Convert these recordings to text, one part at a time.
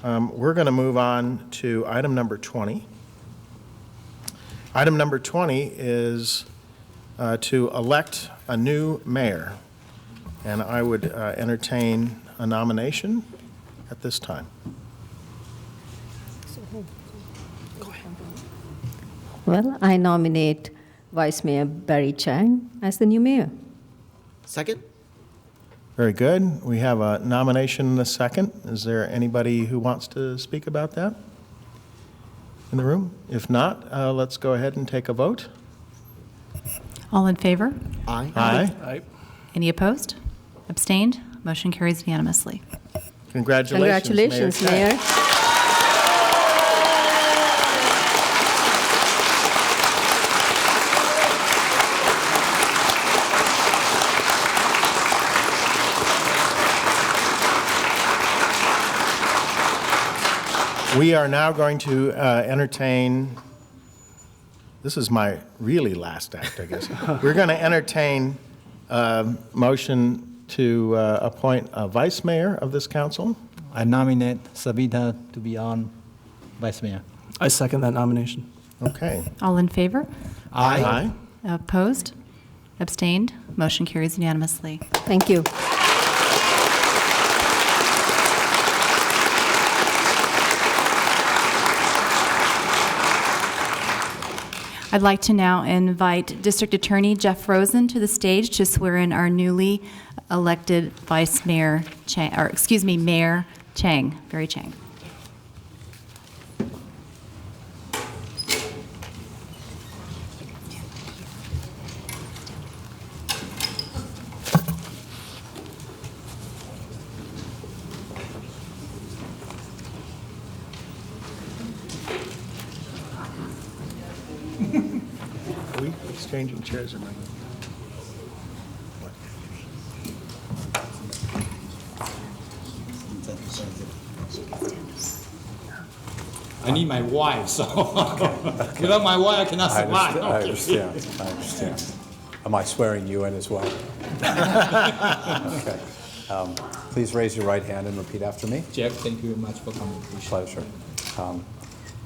We're going to move on to item number 20. Item number 20 is to elect a new mayor, and I would entertain a nomination at this time. Well, I nominate Vice Mayor Barry Chang as the new mayor. Second? Very good. We have a nomination and a second. Is there anybody who wants to speak about that in the room? If not, let's go ahead and take a vote. All in favor? Aye. Aye. Any opposed? Abstained? Motion carries unanimously. Congratulations, Mayor. We are now going to entertain, this is my really last act, I guess. We're going to entertain a motion to appoint a vice mayor of this council. I nominate Savita to be on vice mayor. I second that nomination. Okay. All in favor? Aye. Opposed? Abstained? Motion carries unanimously. Thank you. I'd like to now invite District Attorney Jeff Rosen to the stage to swear in our newly elected Vice Mayor Chang, or excuse me, Mayor Chang, Barry Chang. Are we exchanging chairs or not? I need my wife, so without my wife, I cannot survive. I understand. Am I swearing you in as well? Okay. Please raise your right hand and repeat after me. Jeff, thank you very much for coming. Appreciate it. Pleasure.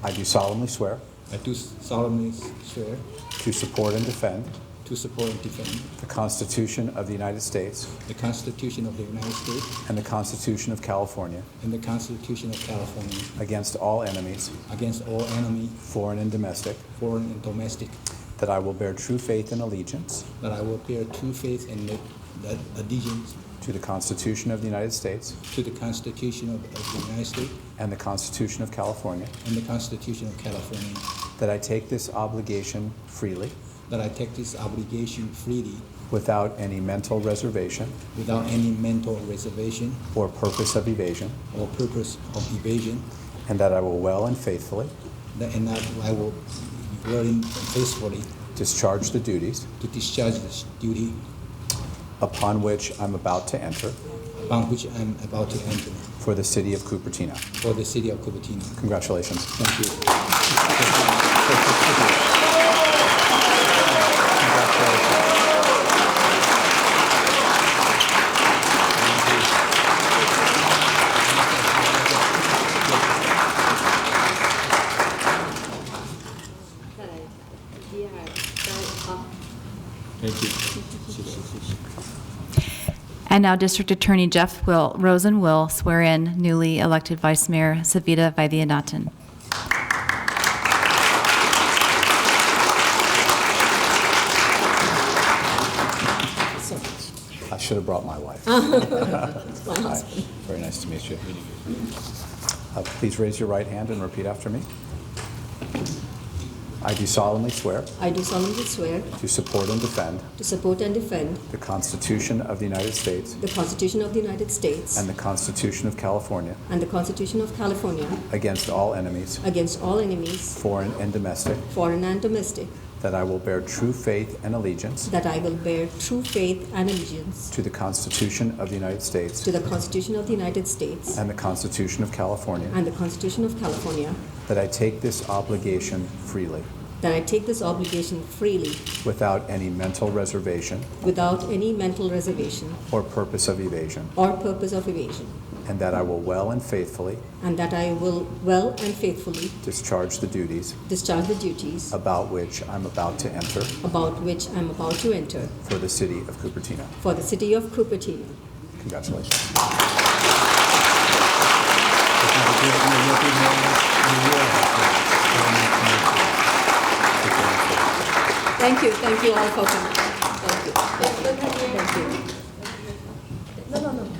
I do solemnly swear I do solemnly swear to support and defend to support and defend the Constitution of the United States the Constitution of the United States and the Constitution of California and the Constitution of California against all enemies, against all enemy, foreign and domestic, foreign and domestic, that I will bear true faith and allegiance that I will bear true faith and allegiance to the Constitution of the United States to the Constitution of the United States and the Constitution of California, and the Constitution of California, that I take this obligation freely that I take this obligation freely without any mental reservation without any mental reservation or purpose of evasion, or purpose of evasion, and that I will well and faithfully and that I will well and faithfully discharge the duties to discharge this duty upon which I'm about to enter upon which I am about to enter for the city of Cupertino. for the city of Cupertino. Congratulations. Thank you. Thank you. And now District Attorney Jeff Rosen will swear in newly elected Vice Mayor Savita Vaidhyanathan. I should have brought my wife. Hi. Very nice to meet you. Please raise your right hand and repeat after me. I do solemnly swear I do solemnly swear to support and defend to support and defend the Constitution of the United States the Constitution of the United States and the Constitution of California and the Constitution of California against all enemies, against all enemies, foreign and domestic, foreign and domestic, that I will bear true faith and allegiance that I will bear true faith and allegiance to the Constitution of the United States to the Constitution of the United States and the Constitution of California, and the Constitution of California, that I take this obligation freely that I take this obligation freely without any mental reservation without any mental reservation or purpose of evasion, or purpose of evasion, and that I will well and faithfully and that I will well and faithfully discharge the duties discharge the duties about which I'm about to enter about which I'm about to enter for the city of Cupertino. for the city of Cupertino. Congratulations. Thank you all for coming. Thank you. Thank you. No, come on.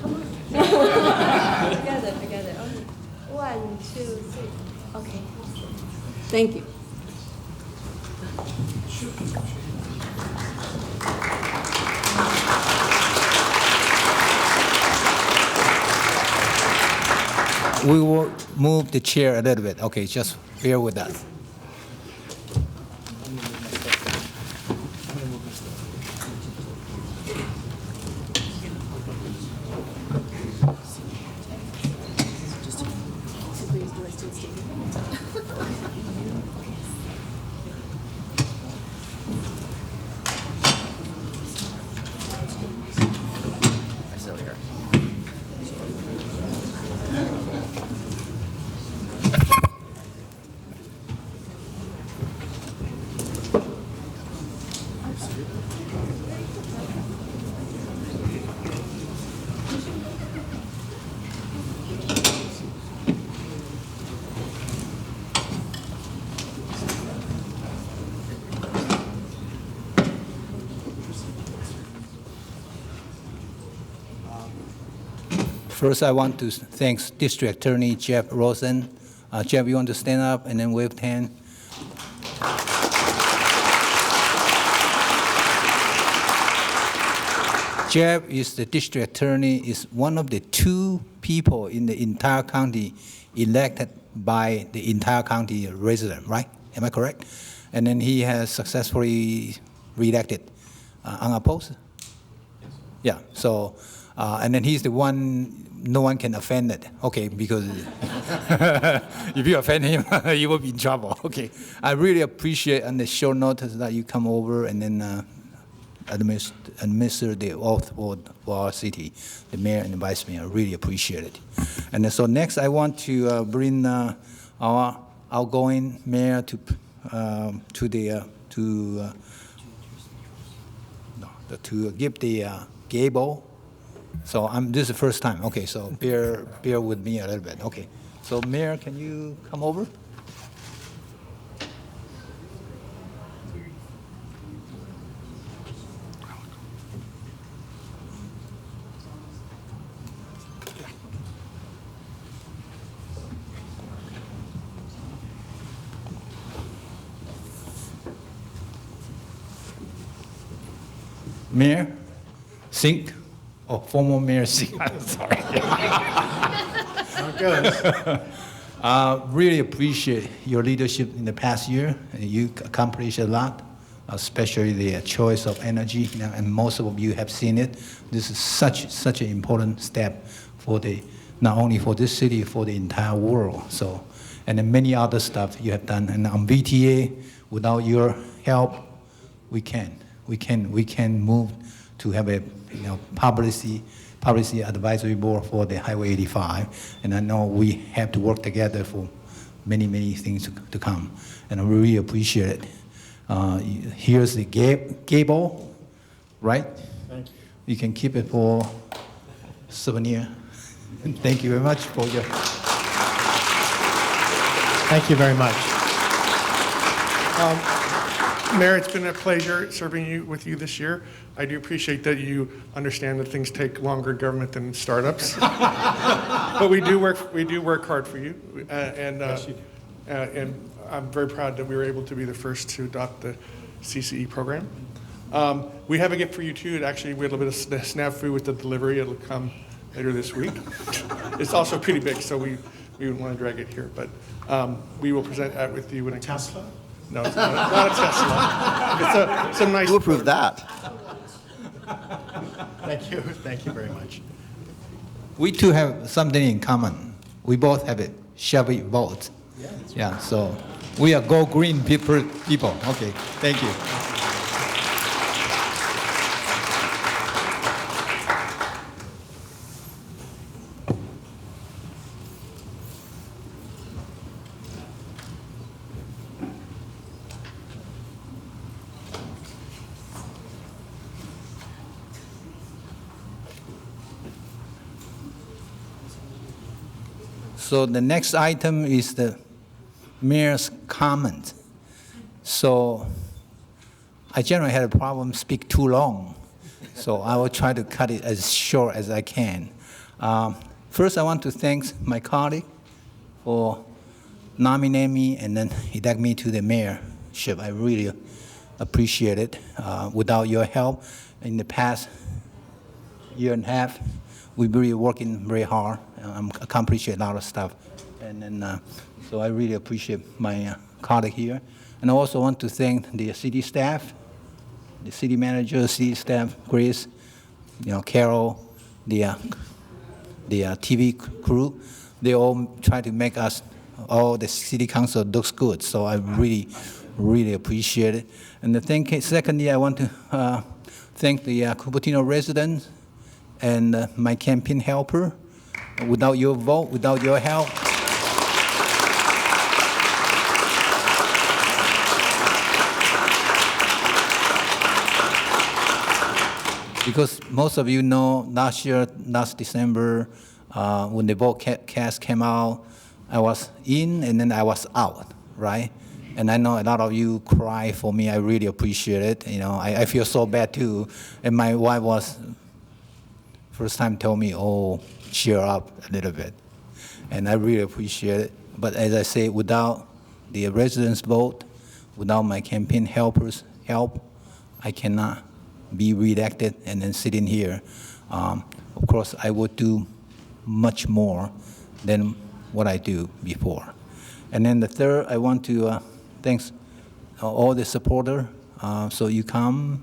Together. Okay. 1, 2, 3. Okay. Thank you. We will move the chair a little bit. Okay, just bear with us. First, I want to thank District Attorney Jeff Rosen. Jeff, you want to stand up and then wave hand? Jeff is the district attorney, is one of the 2 people in the entire county elected by the entire county resident, right? Am I correct? And then he has successfully re-elected unopposed? Yeah, so, and then he's the one, no one can offend it, okay, because if you offend him, you will be in trouble, okay. I really appreciate on the short notice that you come over and then administer the oath for our city, the mayor and the vice mayor. I really appreciate it. And then, so next I want to bring our outgoing mayor to give the gable. So this is the first time. Okay, so bear with me a little bit. Okay, so Mayor, can you come over? Mayor Sink. Oh, former Mayor Sink. I'm sorry. Really appreciate your leadership in the past year. You accomplished a lot, especially the choice of energy, and most of you have seen it. This is such an important step for not only for this city, for the entire world. So, and then many other stuff you have done. And on VTA, without your help, we can move to have a policy advisory board for the Highway 85, and I know we have to work together for many things to come, and I really appreciate it. Here's the gable, right? Thank you. You can keep it for souvenir. And thank you very much for your. Thank you very much. Mayor, it's been a pleasure serving with you this year. I do appreciate that you understand that things take longer in government than startups. But we do work hard for you. And I'm very proud that we were able to be the first to adopt the CCE program. We have a gift for you too. Actually, we had a little bit of snafu with the delivery. It'll come later this week. It's also pretty big, so we would want to drag it here. But we will present that with you when it comes. Tesla? No, it's not a Tesla. It's a nice. Who approved that? Thank you. Thank you very much. We too have something in common. We both have a Chevy Volt. Yeah, so we are Go Green people. Okay, thank you. So the next item is the mayor's comment. So I generally had a problem speak too long, so I will try to cut it as short as I can. First, I want to thank my colleague for nominating me and then elect me to the mayorship. I really appreciate it. Without your help, in the past year and a half, we've been working very hard. Accomplishing a lot of stuff, and then so I really appreciate my colleague here. And I also want to thank the city staff, the city manager, city staff, Grace, Carol, the TV crew. They all try to make us, all the city council looks good. So I really, really appreciate it. And secondly, I want to thank the Cupertino residents and my campaign helper. Without your vote, without your help, because most of you know, last December, when the vote cast came out, I was in and then I was out, right? And I know a lot of you cry for me. I really appreciate it. I feel so bad too. And my wife was first time told me, "Oh, cheer up a little bit," and I really appreciate it. But as I say, without the residents' vote, without my campaign helpers' help, I cannot be reelected and then sitting here. Of course, I would do much more than what I do before. And then the third, I want to thank all the supporters. So you come.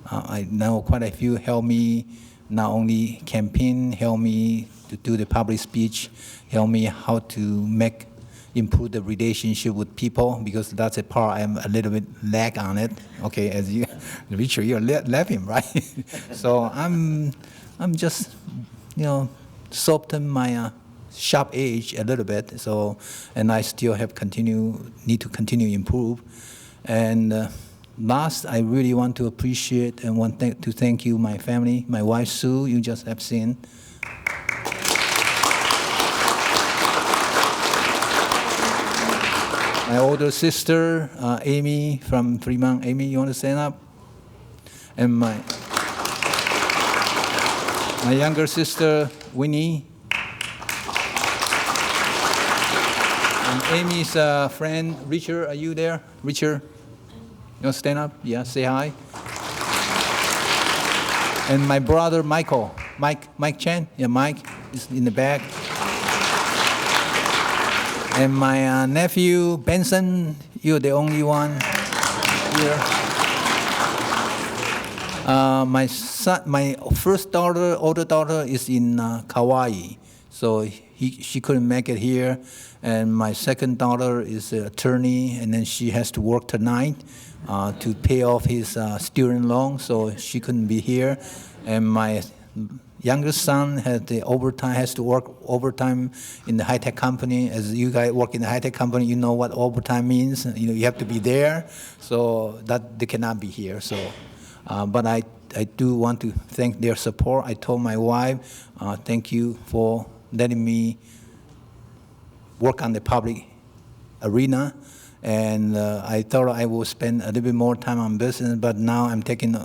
I know quite a few help me. Not only campaign, help me to do the public speech, help me how to improve the relationship with people, because that's a part I'm a little bit lag on it. Okay, as you, Richard, you're laughing, right? So I'm just, soften my sharp edge a little bit. So, and I still need to continue improve. And last, I really want to appreciate and want to thank you, my family, my wife, Sue, you just have seen. My older sister, Amy from Fremont. Amy, you want to stand up? And my younger sister, Winnie. And Amy's friend, Richard, are you there? Richard? You want to stand up? Yeah, say hi. And my brother, Michael. Mike Chang. Yeah, Mike is in the back. And my nephew, Benson, you're the only one here. My first daughter, older daughter, is in Kauai, so she couldn't make it here. And my second daughter is an attorney, and then she has to work tonight to pay off his student loan, so she couldn't be here. And my youngest son has to work overtime in the high-tech company. As you guys work in the high-tech company, you know what overtime means. You have to be there, so that they cannot be here. So, but I do want to thank their support. I told my wife, thank you for letting me work on the public arena. And I thought I would spend a little bit more time on business, but now I'm taking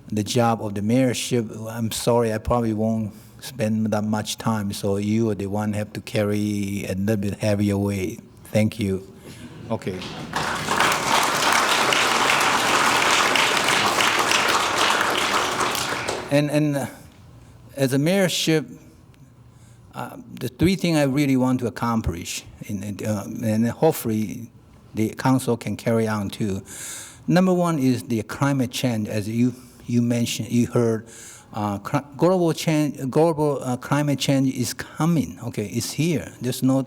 the job of the mayorship. I'm sorry, I probably won't spend that much time, so you are the one who have to carry a little bit heavier weight. Thank you. Okay. And as a mayorship, the three things I really want to accomplish, and hopefully the council can carry on too. Number one is the climate change, as you mentioned, you heard. Global climate change is coming. Okay, it's here. There's no,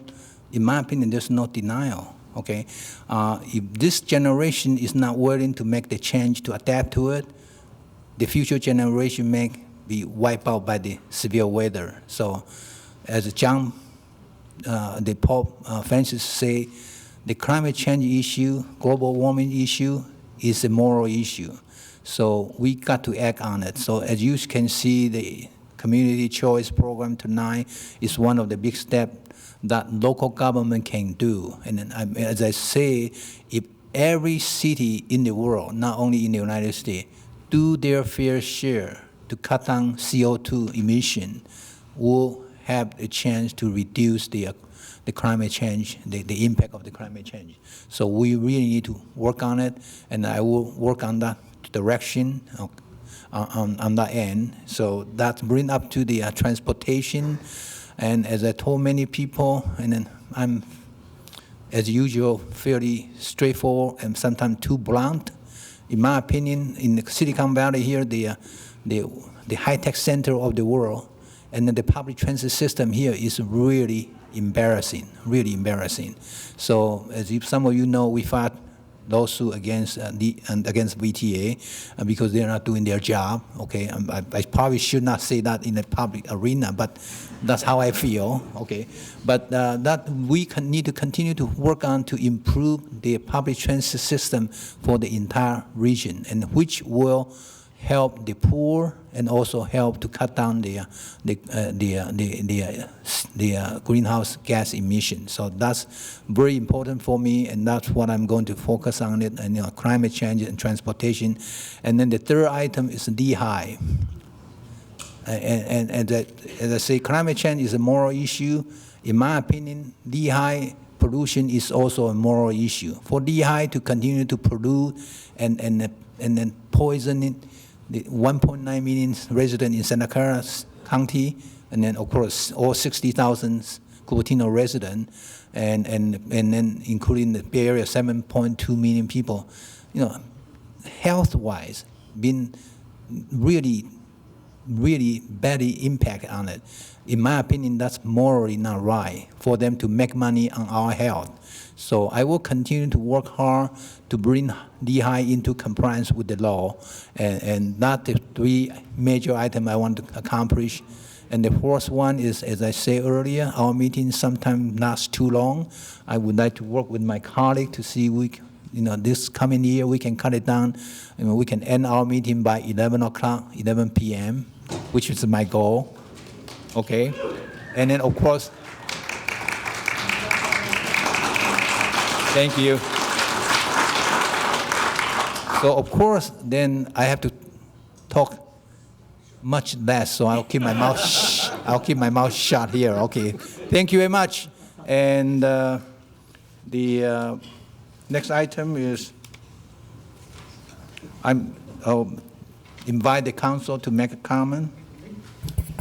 in my opinion, there's no denial. Okay, if this generation is not willing to make the change to adapt to it, the future generation may be wiped out by the severe weather. So, as John, the Pope Francis say, the climate change issue, global warming issue, is a moral issue. So we got to act on it. So as you can see, the community choice program tonight is one of the big steps that local government can do. And then, as I say, if every city in the world, not only in the United States, do their fair share to cut down CO2 emission, will have a chance to reduce the climate change, the impact of the climate change. So we really need to work on it, and I will work on that direction on that end. So that brings up to the transportation, and as I told many people, and then I'm, as usual, fairly straightforward and sometimes too blunt. In my opinion, in the Silicon Valley here, the high-tech center of the world, and then the public transit system here is really embarrassing, really embarrassing. So, as if some of you know, we fought lawsuit against against VTA because they're not doing their job. Okay, I probably should not say that in the public arena, but that's how I feel. Okay, but that we need to continue to work on to improve the public transit system for the entire region, and which will help the poor and also help to cut down the greenhouse gas emissions. So that's very important for me, and that's what I'm going to focus on it, and climate change and transportation. And then the third item is DHI. And as I say, climate change is a moral issue. In my opinion, DHI pollution is also a moral issue. For DHI to continue to pollute and then poison it, the 1.9 million residents in Santa Clara County, and then of course all 60,000 Cupertino residents, and then including the Bay Area 7.2 million people, health-wise, been really badly impact on it. In my opinion, that's morally not right for them to make money on our health. So I will continue to work hard to bring DHI into compliance with the law, and that's the three major items I want to accomplish. And the fourth one is, as I said earlier, our meeting sometimes lasts too long. I would like to work with my colleague to see this coming year we can cut it down. We can end our meeting by 11 p.m., which is my goal. Okay, and then of course, thank you. So of course, then I have to talk much less. So I'll keep my mouth. I'll keep my mouth shut here. Okay. Thank you very much. And the next item is I'll invite the council to make a comment.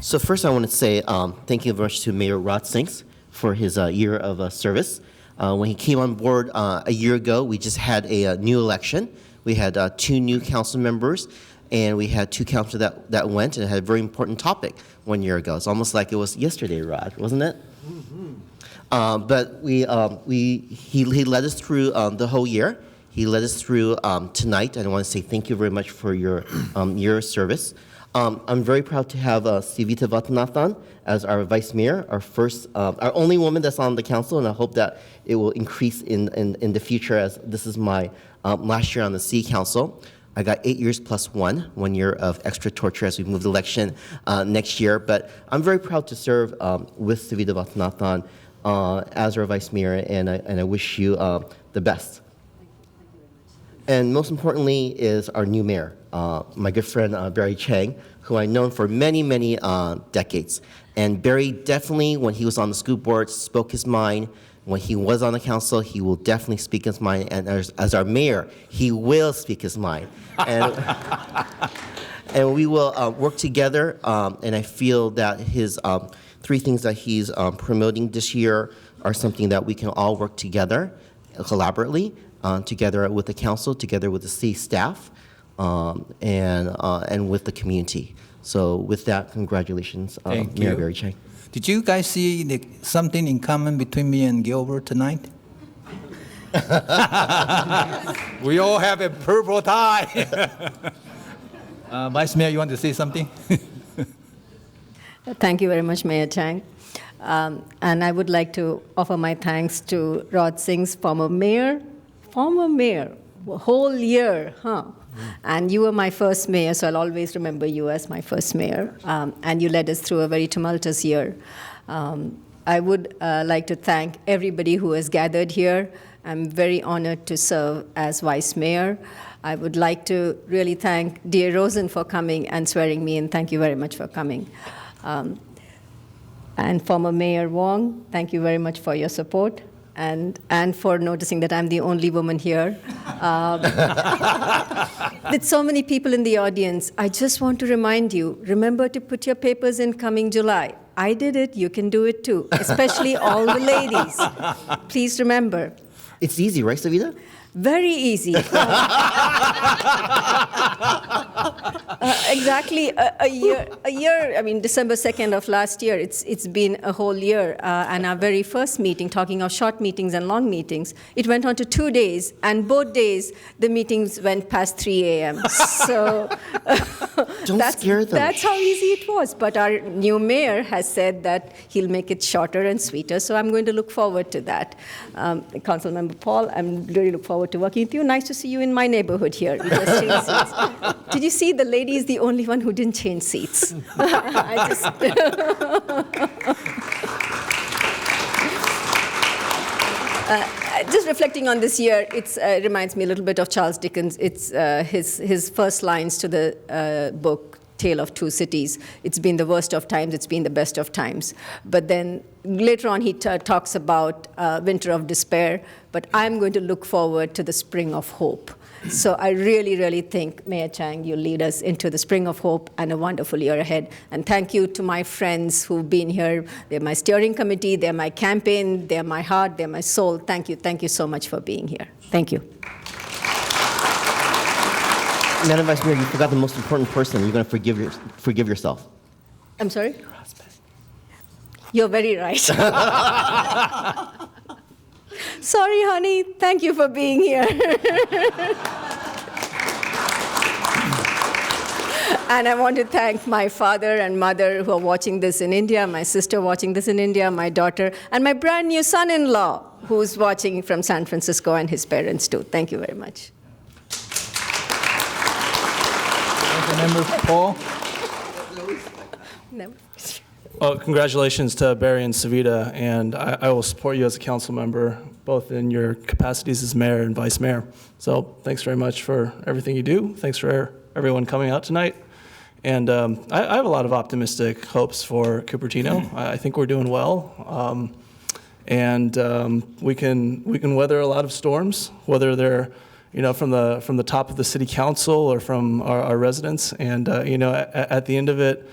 So first, I want to say thank you very much to Mayor Rod Singh for his year of service. When he came on board a year ago, we just had a new election. We had 2 new council members, and we had 2 councilors that went, and had a very important topic 1 year ago. It's almost like it was yesterday, Rod, wasn't it? Mm-hmm. But he led us through the whole year. He led us through tonight, and I want to say thank you very much for your year of service. I'm very proud to have Savita Vaidhyanathan as our vice mayor, our only woman that's on the council, and I hope that it will increase in the future, as this is my last year on the city council. I got 8 years plus 1 year of extra torture as we move the election next year. But I'm very proud to serve with Savita Vaidhyanathan as our vice mayor, and I wish you the best. And most importantly is our new mayor, my good friend Barry Chang, who I've known for many, many decades. And Barry definitely, when he was on the school board, spoke his mind. When he was on the council, he will definitely speak his mind. And as our mayor, he will speak his mind. And we will work together. And I feel that his 3 things that he's promoting this year are something that we can all work together, collaboratively, together with the council, together with the city staff, and with the community. So with that, congratulations, Mayor Barry Chang. Did you guys see something in common between me and Gilbert tonight? We all have a purple tie. Vice Mayor, you want to say something? Thank you very much, Mayor Chang. And I would like to offer my thanks to Rod Singh's former mayor, whole year, huh? And you were my first mayor, so I'll always remember you as my first mayor. And you led us through a very tumultuous year. I would like to thank everybody who has gathered here. I'm very honored to serve as vice mayor. I would like to really thank dear Rosen for coming and swearing me in. Thank you very much for coming. And former Mayor Wong, thank you very much for your support and for noticing that I'm the only woman here. With so many people in the audience, I just want to remind you, remember to put your papers in coming July. I did it, you can do it too, especially all the ladies. Please remember. It's easy, right, Savita? Very easy. Exactly a year, I mean, December 2nd of last year, it's been a whole year. And our very first meeting, talking of short meetings and long meetings, it went on to 2 days, and both days the meetings went past 3 a.m. So Don't scare them. that's how easy it was. But our new mayor has said that he'll make it shorter and sweeter, so I'm going to look forward to that. Councilmember Paul, I'm really look forward to working with you. Nice to see you in my neighborhood here. We just changed seats. Did you see the lady is the only one who didn't change seats? Just reflecting on this year, it reminds me a little bit of Charles Dickens. It's his first lines to the book, Tale of Two Cities. It's been the worst of times, it's been the best of times. But then later on, he talks about winter of despair, but I'm going to look forward to the spring of hope. So I really, really think, Mayor Chang, you'll lead us into the spring of hope and a wonderful year ahead. And thank you to my friends who've been here. They're my steering committee, they're my campaign, they're my heart, they're my soul. Thank you so much for being here. Thank you. Madam Vice Mayor, you forgot the most important person. You're going to forgive yourself. I'm sorry? Your husband. You're very right. Sorry, honey. Thank you for being here. And I want to thank my father and mother who are watching this in India, my sister watching this in India, my daughter, and my brand new son-in-law who's watching from San Francisco, and his parents too. Thank you very much. Member Paul. No. Congratulations to Barry and Savita, and I will support you as a council member, both in your capacities as mayor and vice mayor. So thanks very much for everything you do. Thanks for everyone coming out tonight. And I have a lot of optimistic hopes for Cupertino. I think we're doing well. We can weather a lot of storms, whether they're from the top of the city council or from our residents. And at the end of it,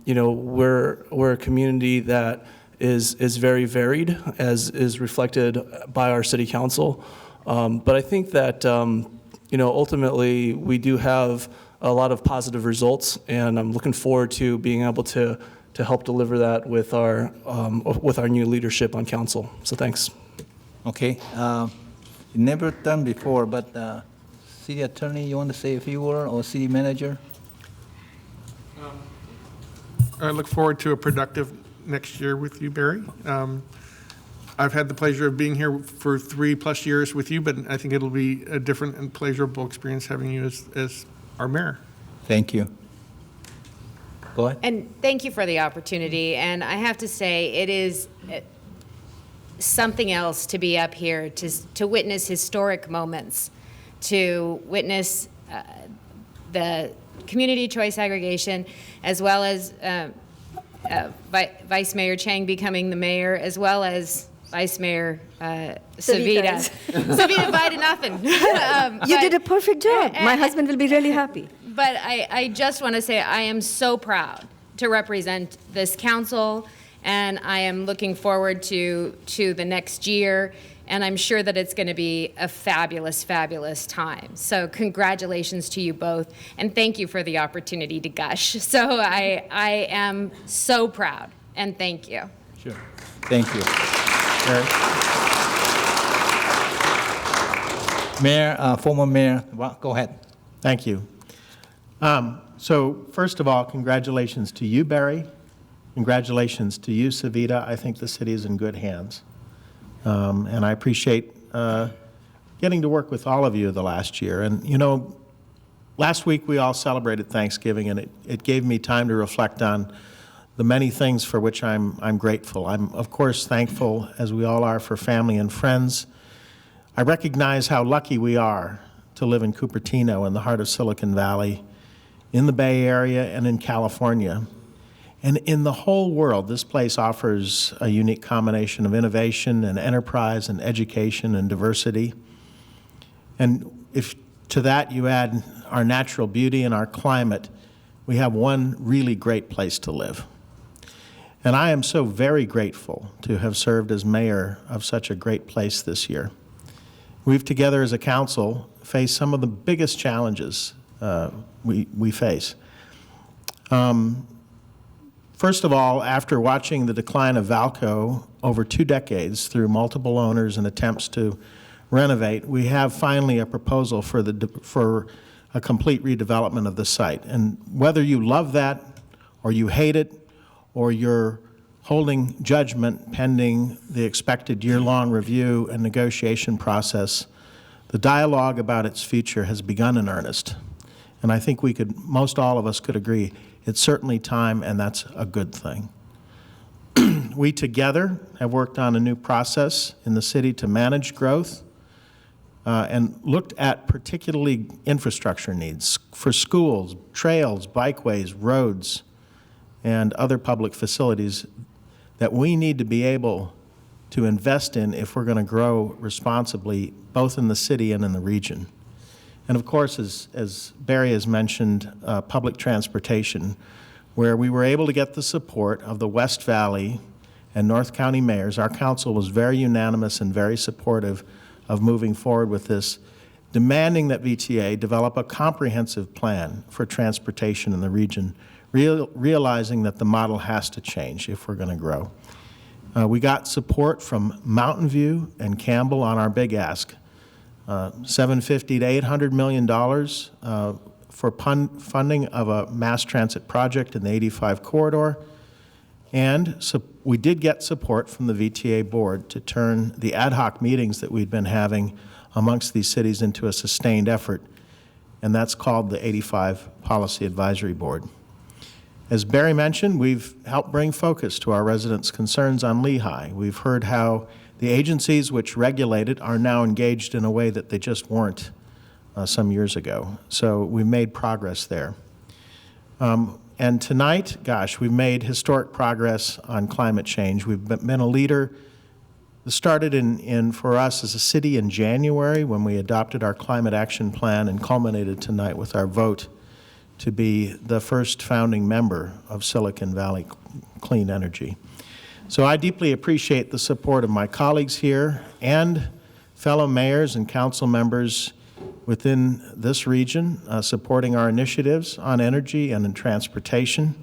we're a community that is very varied, as is reflected by our city council. But I think that ultimately we do have a lot of positive results, and I'm looking forward to being able to help deliver that with our new leadership on council. So thanks. Okay. Never done before, but city attorney, you want to say a few words, or city manager? I look forward to a productive next year with you, Barry. I've had the pleasure of being here for 3+ years with you, but I think it'll be a different and pleasurable experience having you as our mayor. Thank you. Go ahead. And thank you for the opportunity. And I have to say, it is something else to be up here, to witness historic moments, to witness the community choice aggregation, as well as Vice Mayor Chang becoming the mayor, as well as Vice Mayor Savita. Savita Vaidhyanathan. You did a perfect job. My husband will be really happy. But I just want to say I am so proud to represent this council, and I am looking forward to the next year, and I'm sure that it's going to be a fabulous, fabulous time. So congratulations to you both, and thank you for the opportunity to gush. So I am so proud, and thank you. Sure. Thank you. Mayor, former mayor, well, go ahead. Thank you. So first of all, congratulations to you, Barry. Congratulations to you, Savita. I think the city is in good hands. And I appreciate getting to work with all of you the last year. And, last week we all celebrated Thanksgiving, and it gave me time to reflect on the many things for which I'm grateful. I'm, of course, thankful, as we all are, for family and friends. I recognize how lucky we are to live in Cupertino, in the heart of Silicon Valley, in the Bay Area, and in California. And in the whole world, this place offers a unique combination of innovation and enterprise and education and diversity. And if to that you add our natural beauty and our climate, we have one really great place to live. And I am so very grateful to have served as mayor of such a great place this year. We've together as a council faced some of the biggest challenges we face. First of all, after watching the decline of Valco over 2 decades through multiple owners and attempts to renovate, we have finally a proposal for a complete redevelopment of the site. And whether you love that or you hate it or you're holding judgment pending the expected year-long review and negotiation process, the dialogue about its future has begun in earnest. And I think most all of us could agree, it's certainly time, and that's a good thing. We together have worked on a new process in the city to manage growth and looked at particularly infrastructure needs for schools, trails, bikeways, roads, and other public facilities that we need to be able to invest in if we're going to grow responsibly, both in the city and in the region. And of course, as Barry has mentioned, public transportation, where we were able to get the support of the West Valley and North County mayors. Our council was very unanimous and very supportive of moving forward with this, demanding that VTA develop a comprehensive plan for transportation in the region, realizing that the model has to change if we're going to grow. We got support from Mountain View and Campbell on our big ask, $750 to $800 million for funding of a mass transit project in the 85 corridor. And so we did get support from the VTA board to turn the ad hoc meetings that we'd been having amongst these cities into a sustained effort, and that's called the 85 Policy Advisory Board. As Barry mentioned, we've helped bring focus to our residents' concerns on Lehigh. We've heard how the agencies which regulate it are now engaged in a way that they just weren't some years ago. So we've made progress there. And tonight, gosh, we've made historic progress on climate change. We've been a leader. This started for us as a city in January when we adopted our climate action plan and culminated tonight with our vote to be the first founding member of Silicon Valley Clean Energy. So I deeply appreciate the support of my colleagues here and fellow mayors and council members within this region supporting our initiatives on energy and in transportation,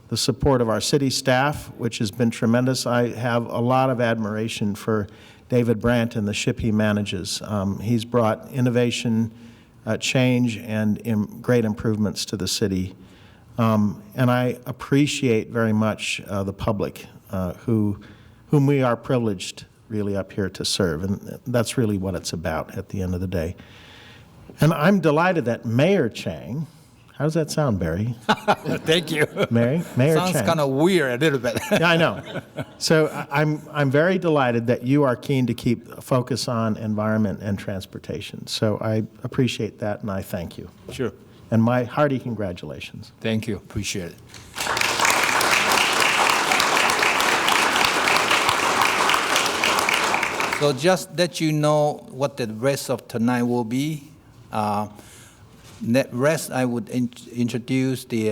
the support of our city staff, which has been tremendous. I have a lot of admiration for David Brandt and the ship he manages. He's brought innovation, change, and great improvements to the city. And I appreciate very much the public whom we are privileged really up here to serve. And that's really what it's about at the end of the day. And I'm delighted that Mayor Chang, how does that sound, Barry? Thank you. Mayor Sounds Chang. kind of weird a little bit. Yeah, I know. So I'm very delighted that you are keen to keep a focus on environment and transportation. So I appreciate that, and I thank you. Sure. And my hearty congratulations. Thank you. Appreciate it. So just let you know what the rest of tonight will be. Rest, I would introduce the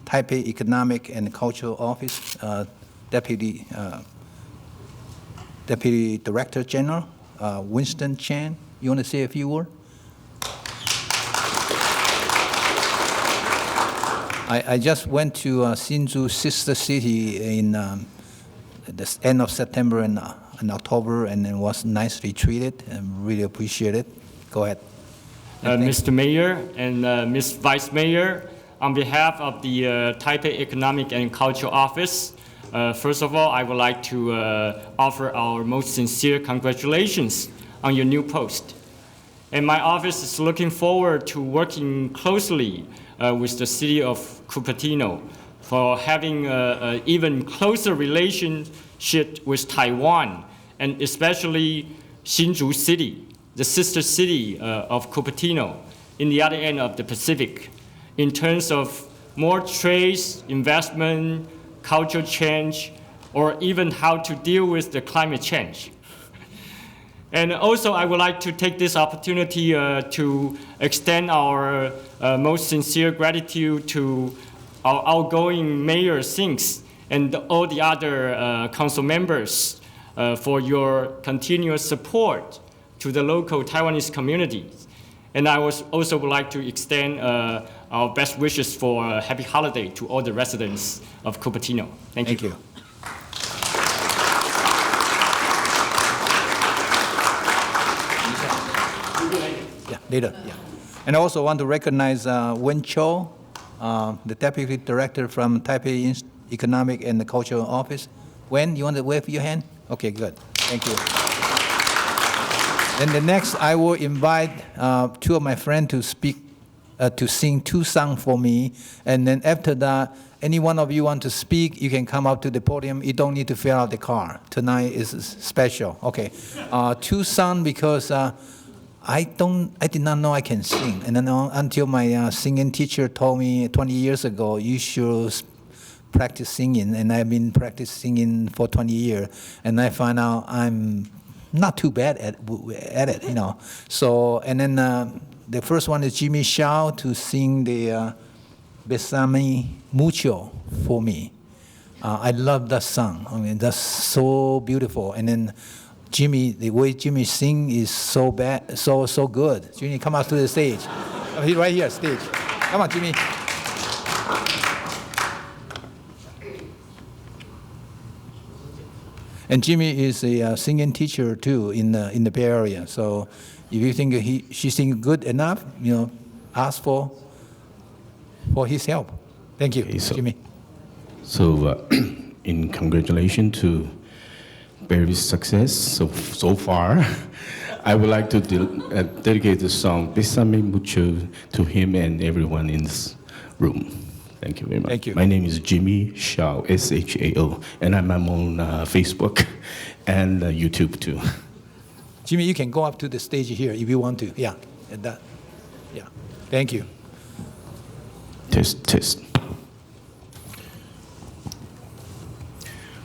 Taipei Economic and Cultural Office Deputy Director General, Winston Chang. You want to say a few words? I just went to Hsinchu sister city in the end of September and October, and it was nicely treated, and really appreciate it. Go ahead. Mr. Mayor and Ms. Vice Mayor, on behalf of the Taipei Economic and Cultural Office, first of all, I would like to offer our most sincere congratulations on your new post. And my office is looking forward to working closely with the city of Cupertino for having an even closer relationship with Taiwan, and especially Hsinchu City, the sister city of Cupertino, in the other end of the Pacific, in terms of more trade, investment, cultural change, or even how to deal with the climate change. And also, I would like to take this opportunity to extend our most sincere gratitude to our outgoing Mayor Sinks and all the other council members for your continuous support to the local Taiwanese communities. And I also would like to extend our best wishes for a happy holiday to all the residents of Cupertino. Thank you. Yeah, later. Yeah. And I also want to recognize Wen Cho, the Deputy Director from Taipei Economic and Cultural Office. Wen, you want to wave your hand? Okay, good. Thank you. Then the next, I will invite two of my friends to speak, to sing two songs for me. And then after that, any one of you want to speak, you can come up to the podium. You don't need to fill out the card. Tonight is special. Okay. Two songs because I did not know I can sing. And then until my singing teacher told me 20 years ago, you should practice singing. And I've been practicing singing for 20 years. And I find out I'm not too bad at it, you know. So, and then the first one is Jimmy Shao to sing the Besame Mucho for me. I love that song. I mean, that's so beautiful. And then Jimmy, the way Jimmy sing is so good. Jimmy, come out to the stage. He's right here, stage. Come on, Jimmy. And Jimmy is a singing teacher too in the Bay Area. So if you think she sings good enough, you know, ask for his help. Thank you, Okay, Jimmy. So, in congratulations to Barry's success so far, I would like to dedicate the song Besame Mucho to him and everyone in this room. Thank you very much. Thank you. My name is Jimmy Shao, S-H-A-O, and I'm on Facebook and YouTube too. Jimmy, you can go up to the stage here if you want to. Yeah, at that. Yeah. Thank you. Test.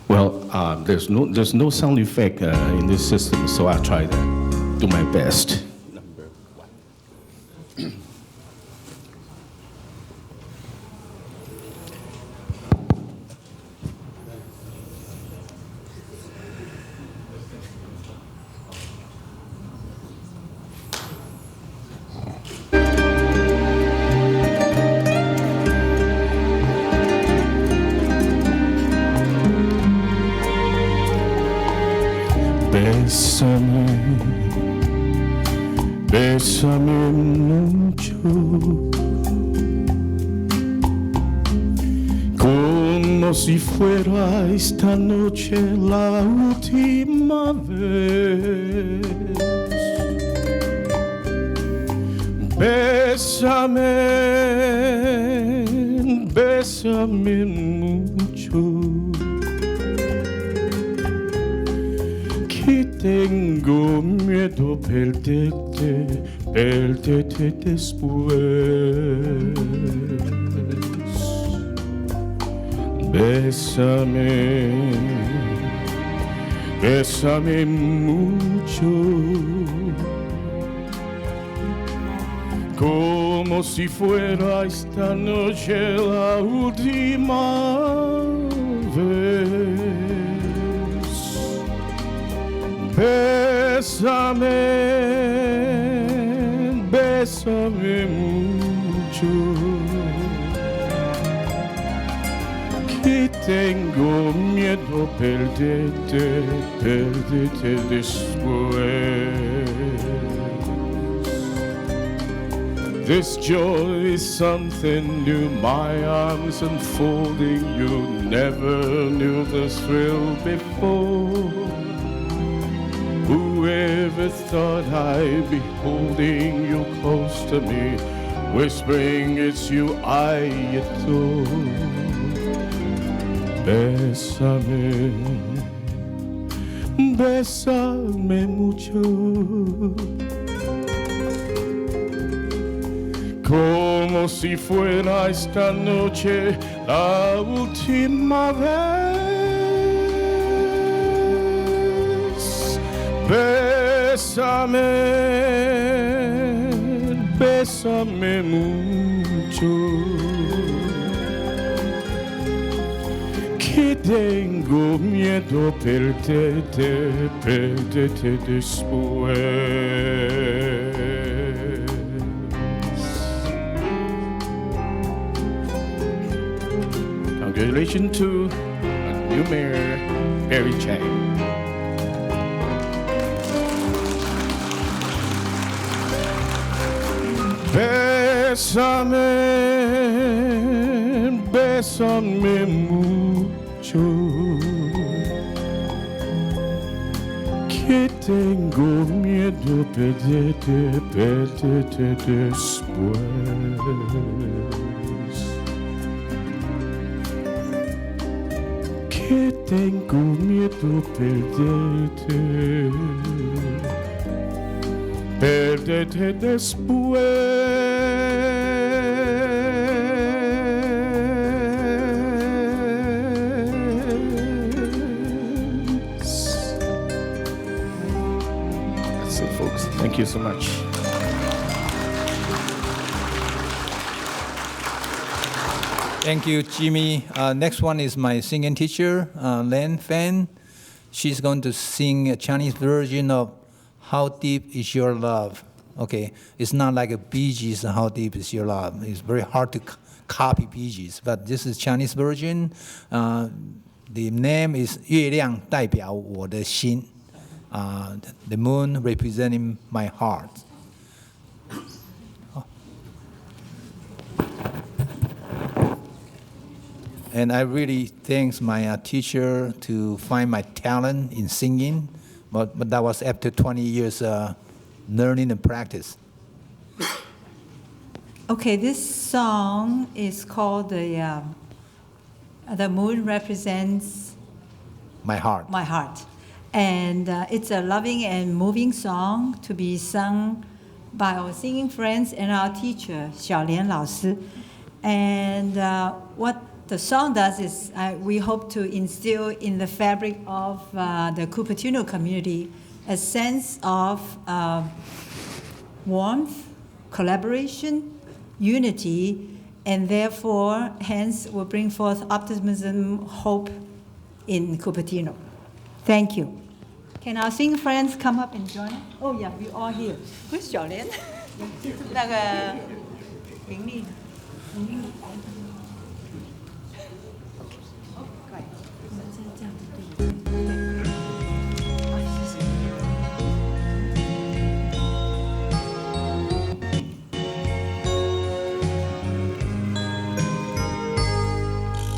Well, there's no sound effect in this system, so I'll try to do my best. Number one. Bésame mucho, como si fuera esta noche la última vez. Bésame mucho. Que tengo miedo perderte después. Bésame mucho, como si fuera esta noche la última vez. Bésame mucho, que tengo miedo perderte después. This joy is something new, my arms unfolding, you never knew this thrill before. Whoever thought I'd be holding you close to me, whispering it's you I adore. bésame, bésame mucho. Como si fuera esta noche la última vez. Bésame, bésame mucho. Que tengo miedo perderte después. Congratulations to new mayor, Barry Chang. Bésame, bésame mucho. Que tengo miedo perderte después. Que tengo miedo perderte después. That's it, folks. Thank you so much. Thank you, Jimmy. Next one is my singing teacher, Len Fan. She's going to sing a Chinese version of How Deep Is Your Love? Okay, it's not like a Bee Gees, How Deep Is Your Love? It's very hard to copy Bee Gees, but this is Chinese version. The name is 月亮代表我的心. The moon representing my heart. And I really thanks my teacher to find my talent in singing, but that was after 20 years learning and practice. Okay, this song is called The Moon Represents My Heart. My Heart. And it's a loving and moving song to be sung by our singing friends and our teacher, Xiaolian 老师. And what the song does is we hope to instill in the fabric of the Cupertino community a sense of warmth, collaboration, unity, and therefore, hence, will bring forth optimism, hope in Cupertino. Thank you. Can our singing friends come up and join? Oh yeah, we all here. Who's 小莲？那个林丽。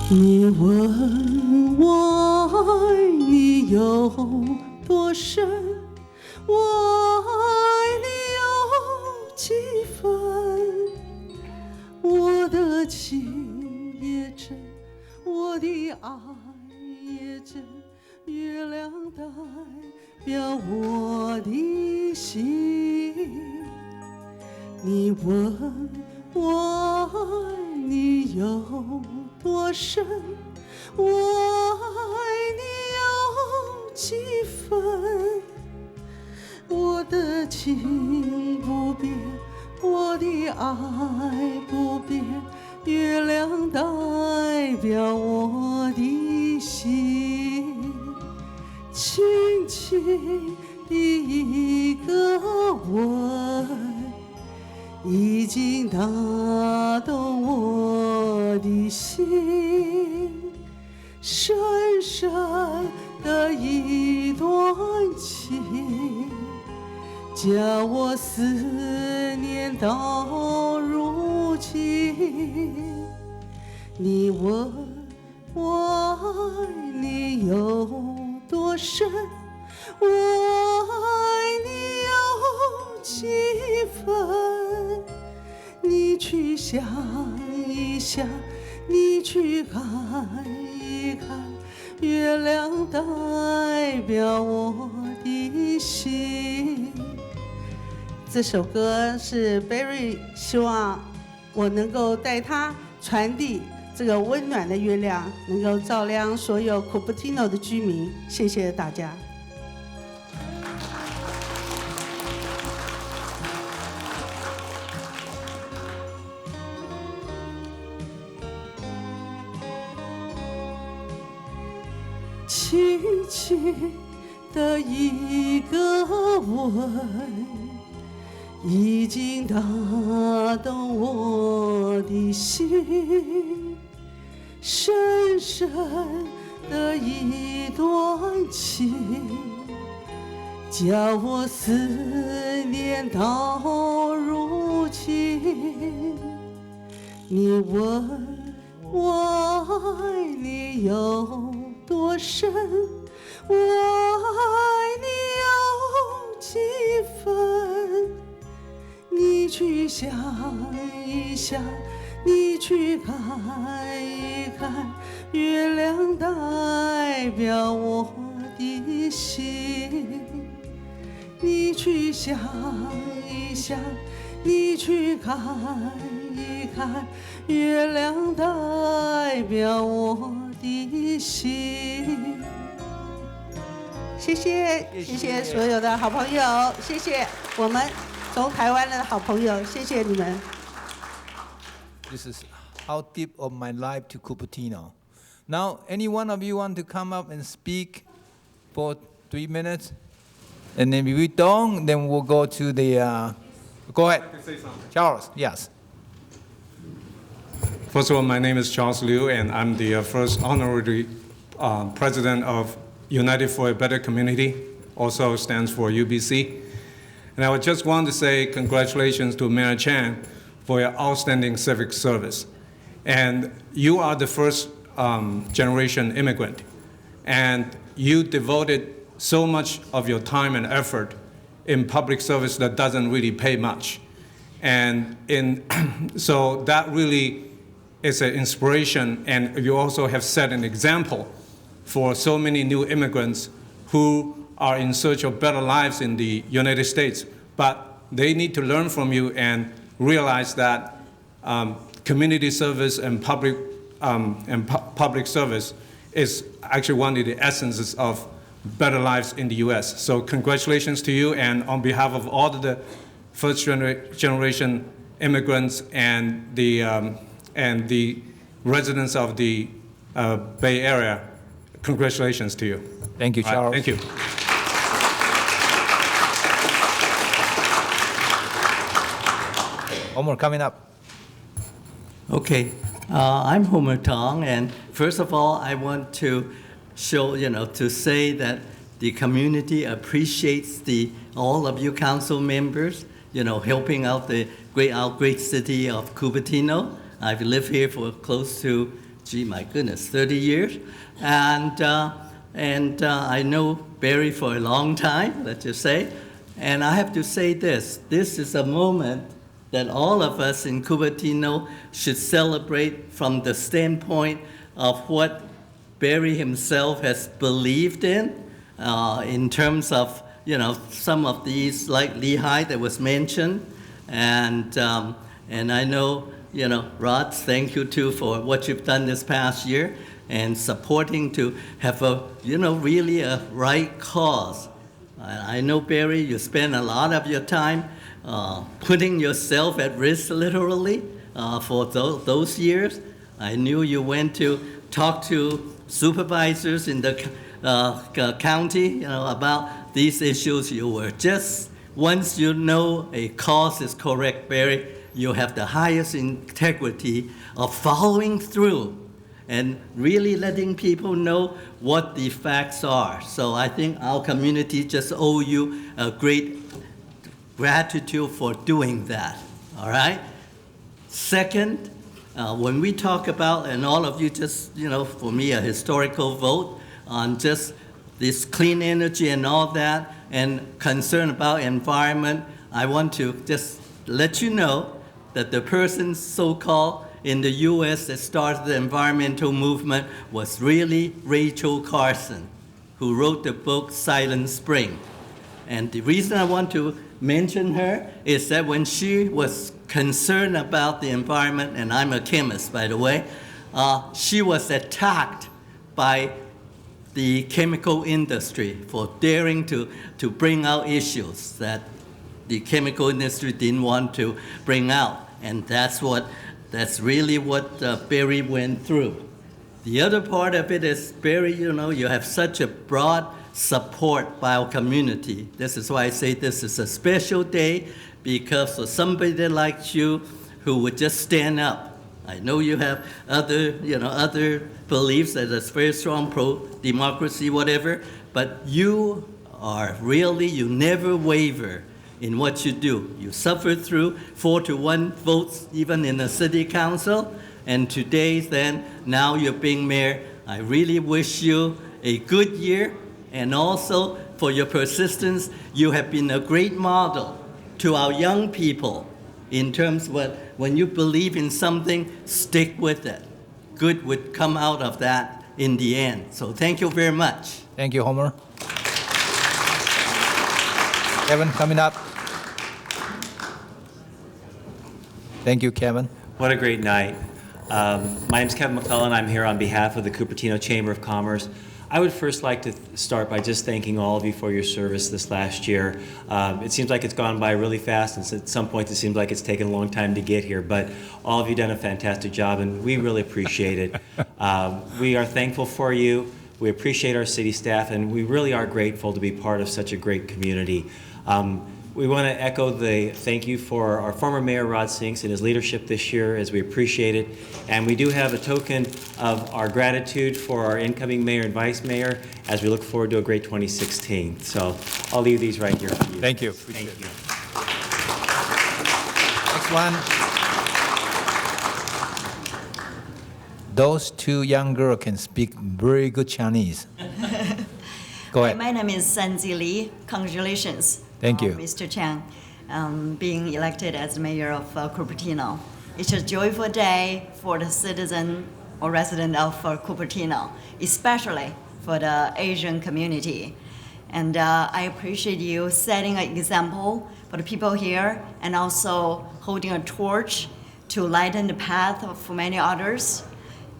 你问我爱你有多深，我爱你有几分？我的情也真，我的爱也真，月亮代表我的心。你问我爱你有多深，我爱你有几分？我的情不变，我的爱不变，月亮代表我的心。轻轻的一个吻，已经打动我的心，深深的一段情，叫我思念到如今。你问我爱你有多深，我爱你有几分？你去想一想，你去看看，月亮代表我的心。这首歌是 Barry 希望我能够带他传递这个温暖的月亮，能够照亮所有 Cupertino 的居民。谢谢大家。轻轻的一个吻，已经打动我的心，深深的一段情，叫我思念到如今。你问我爱你有多深，我爱你有几分？你去想一想，你去看一看，月亮代表我的心。你去想一想，你去看一看，月亮代表我的心。谢谢，谢谢所有的好朋友，谢谢我们从台湾来的好朋友，谢谢你们。 This is how deep of my life to Cupertino. Now, any one of you want to come up and speak for 3 minutes? And then if we don't, then we'll go to the, go ahead. Charles, yes. First of all, my name is Charles Liu, and I'm the first honorary president of United for a Better Community, also stands for UBC. And I would just want to say congratulations to Mayor Chang for your outstanding civic service. And you are the first generation immigrant, and you devoted so much of your time and effort in public service that doesn't really pay much. And so that really is an inspiration, and you also have set an example for so many new immigrants who are in search of better lives in the United States. But they need to learn from you and realize that community service and public service is actually one of the essences of better lives in the U.S. So congratulations to you, and on behalf of all of the first generation immigrants and the residents of the Bay Area, congratulations to you. Thank you, Charles. Thank you. Homer coming up. Okay, I'm Homer Tong, and first of all, I want to show, to say that the community appreciates all of you council members, helping out our great city of Cupertino. I've lived here for close to, 30 years, and I know Barry for a long time, let's just say, and I have to say this is a moment that all of us in Cupertino should celebrate from the standpoint of what Barry himself has believed in terms of, some of these, like Lehigh that was mentioned. And I know, Rod, thank you too for what you've done this past year and supporting to have a, really a right cause. I know, Barry, you spend a lot of your time putting yourself at risk, literally, for those years. I knew you went to talk to supervisors in the county, about these issues. You were just, once you know a cause is correct, Barry, you have the highest integrity of following through and really letting people know what the facts are. So I think our community just owe you a great gratitude for doing that, all right? Second, when we talk about, and all of you just, for me, a historical vote on just this clean energy and all that, and concern about environment, I want to just let you know that the person so-called in the U.S. that started the environmental movement was really Rachel Carson, who wrote the book Silent Spring. And the reason I want to mention her is that when she was concerned about the environment, and I'm a chemist, by the way, she was attacked by the chemical industry for daring to bring out issues that the chemical industry didn't want to bring out. And that's really what Barry went through. The other part of it is, Barry, you have such a broad support by our community. This is why I say this is a special day, because for somebody like you who would just stand up. I know you have other beliefs that is very strong, pro-democracy, whatever, but you never waver in what you do. You suffered through 4-1 votes, even in the city council, and today then, now you're being mayor. I really wish you a good year, and also for your persistence. You have been a great model to our young people in terms of when you believe in something, stick with it. Good would come out of that in the end. So thank you very much. Thank you, Homer. Kevin, coming up. Thank you, Kevin. What a great night. My name is Kevin McClellan. I'm here on behalf of the Cupertino Chamber of Commerce. I would first like to start by just thanking all of you for your service this last year. It seems like it's gone by really fast, and at some point it seems like it's taken a long time to get here, but all of you done a fantastic job, and we really appreciate it. We are thankful for you. We appreciate our city staff, and we really are grateful to be part of such a great community. We want to echo the thank you for our former Mayor Rod Sinks and his leadership this year, as we appreciate it. And we do have a token of our gratitude for our incoming mayor and vice mayor as we look forward to a great 2016. So I'll leave these right here for you. Thank you. Thank you. Next one. Those two young girls can speak very good Chinese. Go ahead. My name is Sanji Li. Congratulations. Thank you. Mr. Chang, being elected as mayor of Cupertino. It's a joyful day for the citizen or resident of Cupertino, especially for the Asian community. And I appreciate you setting an example for the people here and also holding a torch to lighten the path for many others.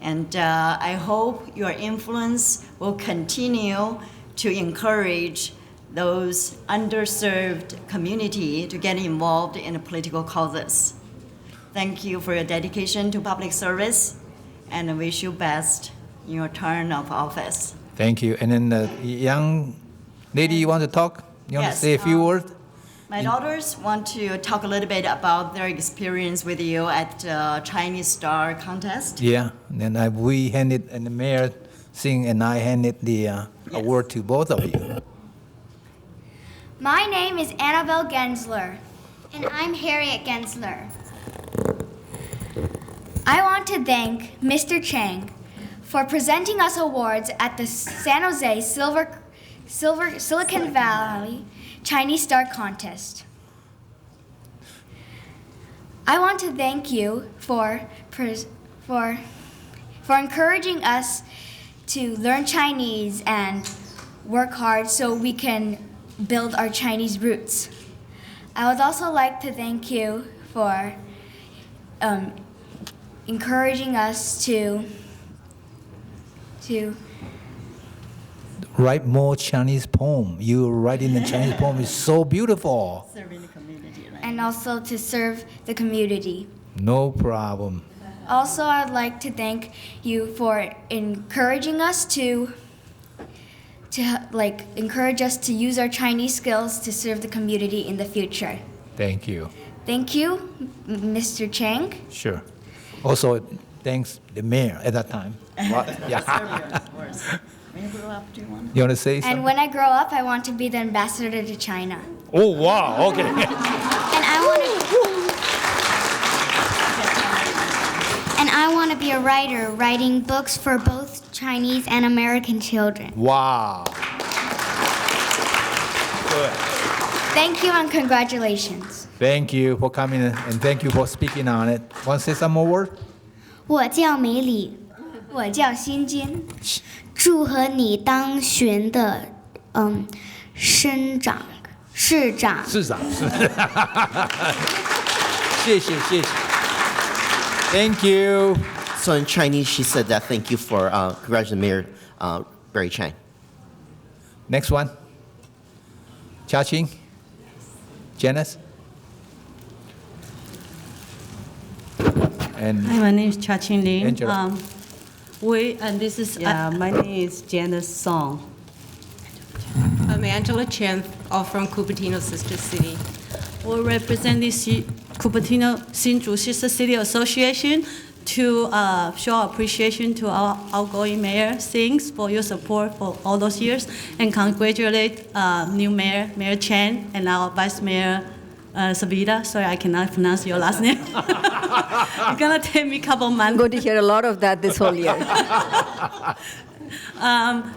And I hope your influence will continue to encourage those underserved community to get involved in the political causes. Thank you for your dedication to public service, and I wish you best in your term of office. Thank you. And then the young lady, you want to talk? You want to Yes, say a few words? My daughters want to talk a little bit about their experience with you at Chinese Star Contest. Yeah. And then we handed, and the mayor Singh and I handed the award to both of you. My name is Annabelle Gensler. And I'm Harriet Gensler. I want to thank Mr. Chang for presenting us awards at the San Jose Silicon Valley Chinese Star Contest. I want to thank you for encouraging us to learn Chinese and work hard so we can build our Chinese roots. I would also like to thank you for encouraging us to Write more Chinese poem. You writing the Chinese poem is so beautiful. serving the community, right? And also to serve the community. No problem. Also, I'd like to thank you for encouraging us to encourage us to use our Chinese skills to serve the community in the future. Thank you. Thank you, Mr. Chang. Sure. Also, thanks the mayor at that time. What? Yeah. When you grow up, do you want You want to say something? And when I grow up, I want to be the ambassador to China. Oh, wow. Okay. And I want to be a writer, writing books for both Chinese and American children. Wow. Good. Thank you and congratulations. Thank you for coming and thank you for speaking on it. Want to say some more words? 我叫梅里，我叫辛坚，祝贺你当选的市长。市长，谢谢谢谢 ，Thank you. So in Chinese, she said that thank you for congratulating Mayor Barry Chang. Next one. Cha-Ching, Janice. And Hi, my name is Cha-Ching Lin. Angela. My name is Janice Song. I'm Angela Chen, all from Cupertino Sister City. We represent this Cupertino Sister City Association to show appreciation to our outgoing mayor, Sings, for your support for all those years, and congratulate new mayor, Mayor Chang, and our vice mayor, Savita. Sorry, I cannot pronounce your last name. It's gonna take me a couple months. I'm going to hear a lot of that this whole year.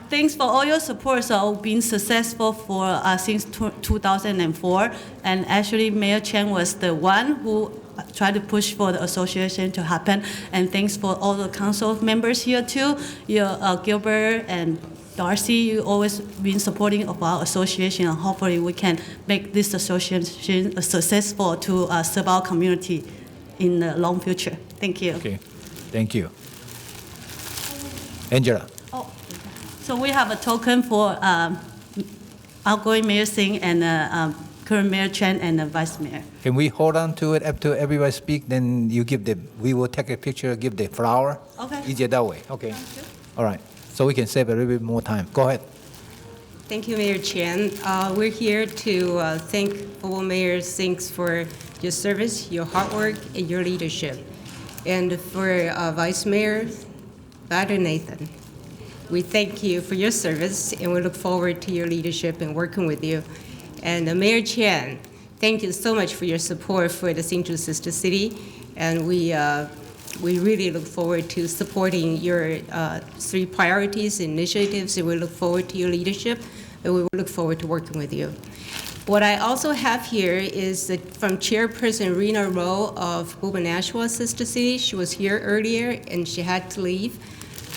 Thanks for all your support. So been successful for since 2004, and actually Mayor Chang was the one who tried to push for the association to happen. And thanks for all the council members here too. Gilbert and Darcy, you always been supporting of our association, and hopefully we can make this association successful to serve our community in the long future. Thank you. Okay, thank you. Angela. So we have a token for outgoing Mayor Singh and current Mayor Chen and the Vice Mayor. Can we hold on to it up to everybody speak? Then you give we will take a picture, give the flower. Okay. Easier that way. Okay. All right. So we can save a little bit more time. Go ahead. Thank you, Mayor Chen. We're here to thank former Mayor Singh for your service, your hard work, and your leadership. And for Vice Mayor Vaidhyanathan, we thank you for your service, and we look forward to your leadership and working with you. And Mayor Chen, thank you so much for your support for the Hsinchu Sister City, and we really look forward to supporting your 3 priorities, initiatives, and we look forward to your leadership, and we look forward to working with you. What I also have here is from Chairperson Rena Rowe of Bhubaneswar Sister City. She was here earlier, and she had to leave.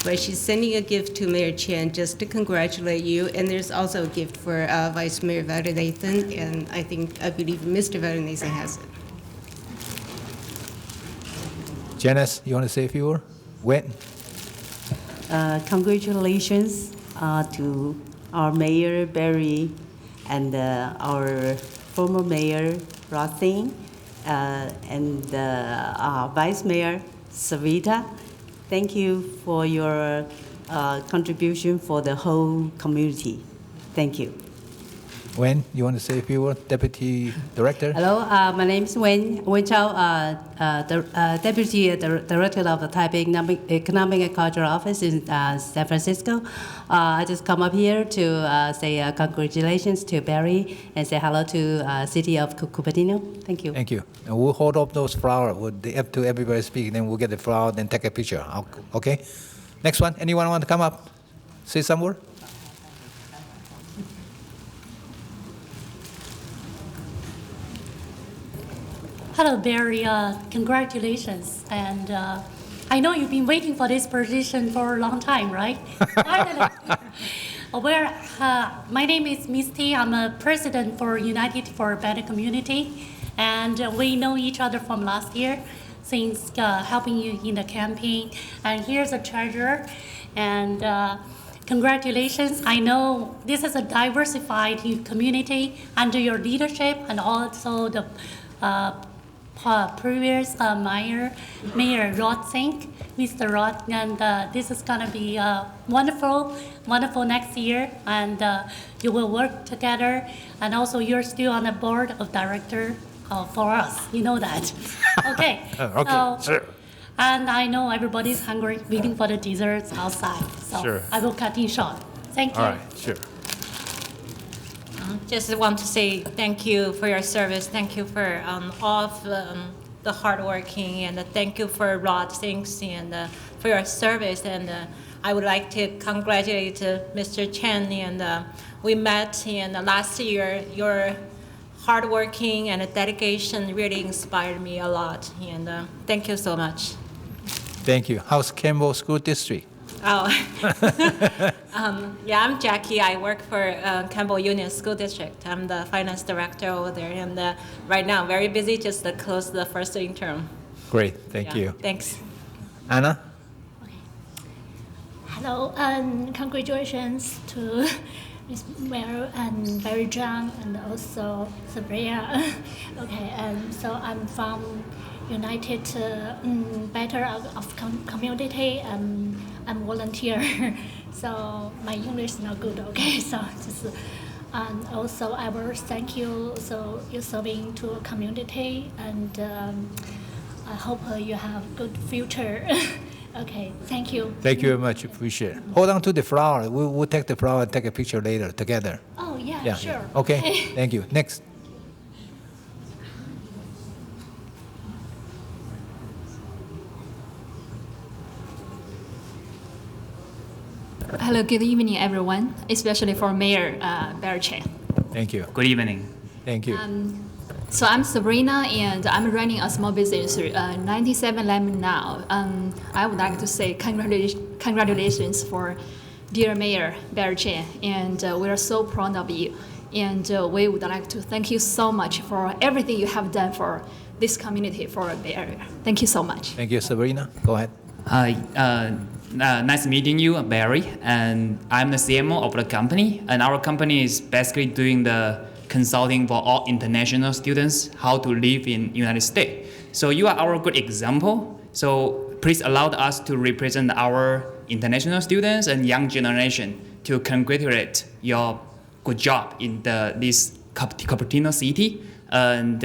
But she's sending a gift to Mayor Chen just to congratulate you. And there's also a gift for Vice Mayor Vaidhyanathan, and I believe Mr. Vaidhyanathan has it. Janice, you want to say a few words? When? Congratulations to our Mayor Barry and our former Mayor Rod Singh and our Vice Mayor Savita. Thank you for your contribution for the whole community. Thank you. Wen, you want to say a few words? Deputy Director? Hello, my name is Wen Chao, Deputy Director of the Taipei Economic and Cultural Office in San Francisco. I just come up here to say congratulations to Barry and say hello to City of Cupertino. Thank you. Thank you. And we'll hold up those flowers. Up to everybody speak, then we'll get the flower, then take a picture. Okay? Next one. Anyone want to come up? Say some word? Hello, Barry. Congratulations. And I know you've been waiting for this position for a long time, right? Finally. My name is Misty. I'm a president for United for a Better Community. And we know each other from last year since helping you in the campaign. And here's a treasure. And congratulations. I know this is a diversified community under your leadership, and also the previous Mayor Rod Singh, Mr. Rod, and this is gonna be wonderful next year, and you will work together, and also you're still on the board of director for us, you know that. Okay. Okay, sure. And I know everybody's hungry, waiting for the desserts outside, so Sure. I will cut in short. Thank you. All right, sure. Just want to say thank you for your service. Thank you for all of the hard working, and thank you for Rod things and for your service. And I would like to congratulate Mr. Chen. And we met in last year. Your hard working and dedication really inspired me a lot. And thank you so much. Thank you. How's Campbell School District? Oh, yeah, I'm Jackie. I work for Campbell Union School District. I'm the finance director over there, and right now I'm very busy just to close the first term. Great, thank you. Thanks. Anna? Hello, and congratulations to Ms. Mayor and Barry Chang and also Sabrina. Okay, and so I'm from United Better of Community. I'm volunteer, so my English is not good. Okay, so just and also I will thank you. So you're serving to a community, and I hope you have good future. Okay, thank you. Thank you very much, appreciate it. Hold on to the flower. We'll take the flower and take a picture later together. Oh yeah, Yeah. sure. Okay, thank you. Next. Hello, good evening, everyone, especially for Mayor Barry Chang. Thank you. Good evening. Thank you. So I'm Sabrina, and I'm running a small business, 97 Lemon now. I would like to say congratulations for dear Mayor Barry Chang, and we are so proud of you. And we would like to thank you so much for everything you have done for this community, for Bay Area. Thank you so much. Thank you, Sabrina. Go ahead. Hi, nice meeting you, Barry. And I'm the CMO of the company. And our company is basically doing the consulting for all international students how to live in United States. So you are our good example. So please allow us to represent our international students and young generation to congratulate your good job in this Cupertino City. And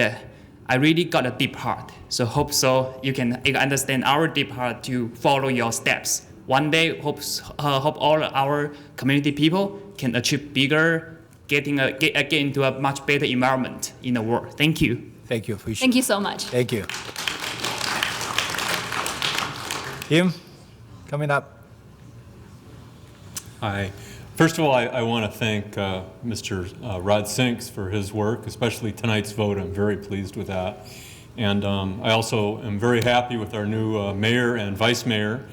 I really got a deep heart. So hope so you can understand our deep heart to follow your steps. One day, hope all our community people can achieve bigger, get into a much better environment in the world. Thank you. Thank you. Appreciate Thank you so much. Thank you. Kim, coming up. Hi. First of all, I want to thank Mr. Rod Sinks for his work, especially tonight's vote. I'm very pleased with that. And I also am very happy with our new mayor and vice mayor.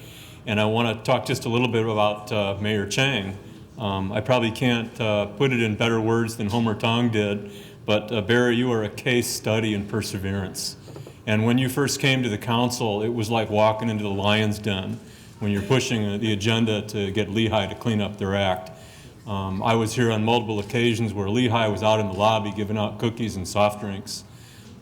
And I want to talk just a little bit about Mayor Chang. I probably can't put it in better words than Homer Tong did, but Barry, you are a case study in perseverance. And when you first came to the council, it was like walking into the lion's den when you're pushing the agenda to get Lehigh to clean up their act. I was here on multiple occasions where Lehigh was out in the lobby giving out cookies and soft drinks.